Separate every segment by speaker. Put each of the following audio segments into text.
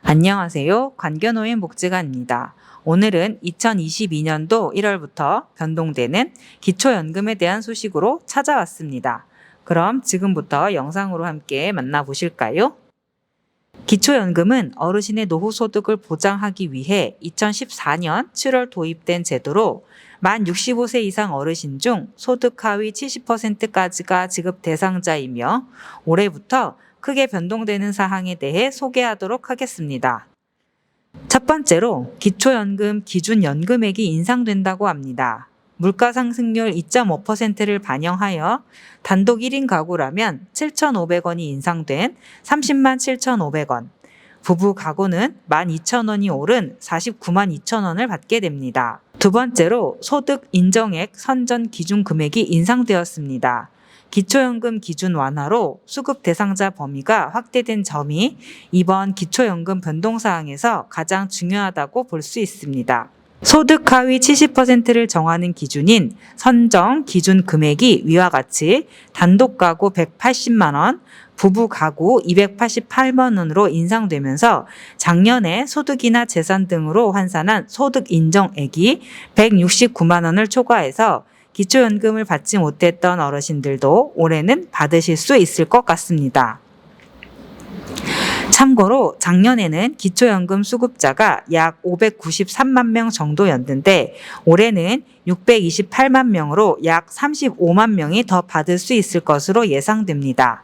Speaker 1: 안녕하세요. 관계노인 복지관입니다. 오늘은 2022년도 1월부터 변동되는 기초연금에 대한 소식으로 찾아왔습니다. 그럼 지금부터 영상으로 함께 만나보실까요? 기초연금은 어르신의 노후소득을 보장하기 위해 2014년 7월 도입된 제도로 만 65세 이상 어르신 중 소득 하위 70%까지가 지급 대상자이며 올해부터 크게 변동되는 사항에 대해 소개하도록 하겠습니다. 첫 번째로 기초연금 기준 연금액이 인상된다고 합니다. 물가 상승률 2.5%를 반영하여 단독 1인 가구라면 7,500원이 인상된 30만 7,500원, 부부 가구는 12,000원이 오른 49만 2천원을 받게 됩니다. 두 번째로 소득 인정액 선전 기준 금액이 인상되었습니다. 기초연금 기준 완화로 수급 대상자 범위가 확대된 점이 이번 기초연금 변동사항에서 가장 중요하다고 볼 수 있습니다. 소득 하위 70%를 정하는 기준인 선정 기준 금액이 위와 같이 단독 가구 180만 원, 부부 가구 288만 원으로 인상되면서 작년에 소득이나 재산 등으로 환산한 소득 인정액이 169만 원을 초과해서 기초연금을 받지 못했던 어르신들도 올해는 받으실 수 있을 것 같습니다. 참고로 작년에는 기초연금 수급자가 약 593만 명 정도였는데 올해는 628만 명으로 약 35만 명이 더 받을 수 있을 것으로 예상됩니다.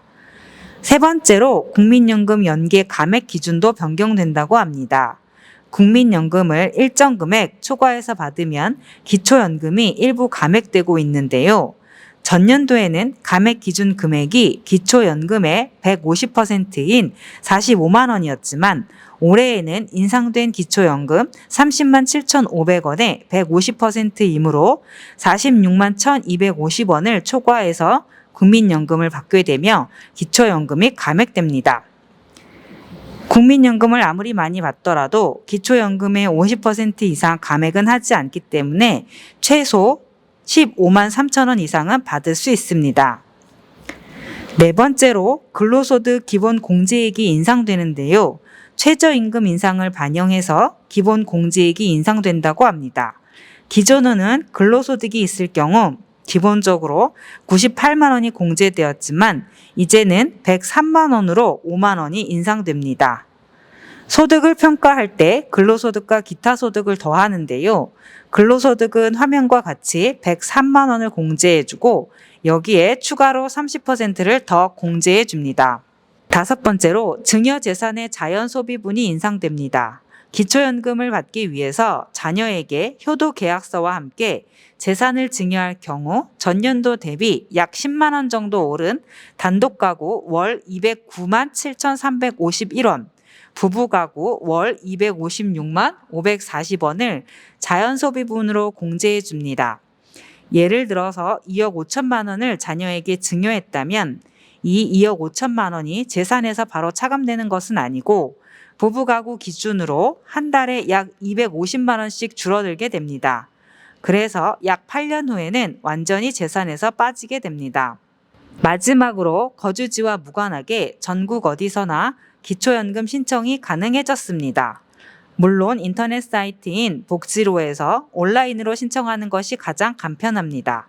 Speaker 1: 세 번째로 국민연금 연계 감액 기준도 변경된다고 합니다. 국민연금을 일정 금액 초과해서 받으면 기초연금이 일부 감액되고 있는데요. 전년도에는 감액 기준 금액이 기초연금의 150%인 45만 원이었지만 올해에는 인상된 기초연금 30만 7,500원의 150%이므로 46만 1,250원을 초과해서 국민연금을 받게 되며 기초연금이 감액됩니다. 국민연금을 아무리 많이 받더라도 기초연금의 50% 이상 감액은 하지 않기 때문에 최소 15만 3천 원 이상은 받을 수 있습니다. 네 번째로 근로소득 기본 공제액이 인상되는데요. 최저임금 인상을 반영해서 기본 공제액이 인상된다고 합니다. 기존에는 근로소득이 있을 경우 기본적으로 98만 원이 공제되었지만 이제는 103만 원으로 5만 원이 인상됩니다. 소득을 평가할 때 근로소득과 기타 소득을 더하는데요. 근로소득은 화면과 같이 103만 원을 공제해주고 여기에 추가로 30%를 더 공제해줍니다. 다섯 번째로 증여재산의 자연소비분이 인상됩니다. 기초연금을 받기 위해서 자녀에게 효도계약서와 함께 재산을 증여할 경우 전년도 대비 약 10만 원 정도 오른 단독가구 월 209만 7,351원, 부부가구 월 256만 540원을 자연소비분으로 공제해 줍니다. 예를 들어서 2억 5천만 원을 자녀에게 증여했다면 이 2억 5천만 원이 재산에서 바로 차감되는 것은 아니고 부부가구 기준으로 한 달에 약 250만 원씩 줄어들게 됩니다. 그래서 약 8년 후에는 완전히 재산에서 빠지게 됩니다. 마지막으로 거주지와 무관하게 전국 어디서나 기초연금 신청이 가능해졌습니다. 물론 인터넷 사이트인 복지로에서 온라인으로 신청하는 것이 가장 간편합니다.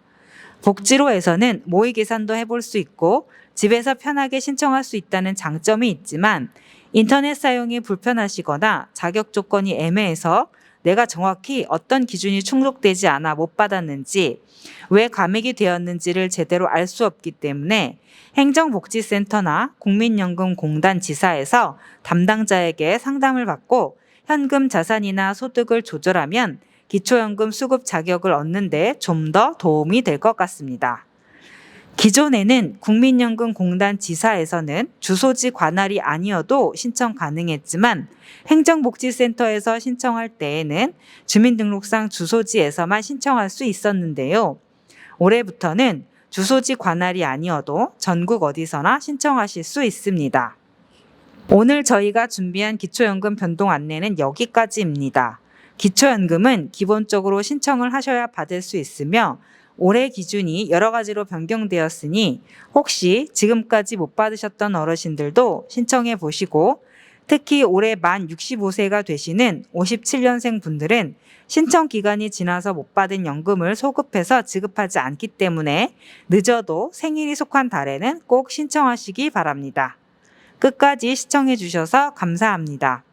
Speaker 1: 복지로에서는 모의 계산도 해볼 수 있고 집에서 편하게 신청할 수 있다는 장점이 있지만 인터넷 사용이 불편하시거나 자격 조건이 애매해서 내가 정확히 어떤 기준이 충족되지 않아 못 받았는지, 왜 감액이 되었는지를 제대로 알 수 없기 때문에 행정복지센터나 국민연금공단 지사에서 담당자에게 상담을 받고 현금 자산이나 소득을 조절하면 기초연금 수급 자격을 얻는 데 좀 더 도움이 될 것 같습니다. 기존에는 국민연금공단 지사에서는 주소지 관할이 아니어도 신청 가능했지만 행정복지센터에서 신청할 때에는 주민등록상 주소지에서만 신청할 수 있었는데요. 올해부터는 주소지 관할이 아니어도 전국 어디서나 신청하실 수 있습니다. 오늘 저희가 준비한 기초연금 변동 안내는 여기까지입니다. 기초연금은 기본적으로 신청을 하셔야 받을 수 있으며 올해 기준이 여러 가지로 변경되었으니 혹시 지금까지 못 받으셨던 어르신들도 신청해 보시고 특히 올해 만 65세가 되시는 57년생 분들은 신청 기간이 지나서 못 받은 연금을 소급해서 지급하지 않기 때문에 늦어도 생일이 속한 달에는 꼭 신청하시기 바랍니다. 끝까지 시청해 주셔서 감사합니다.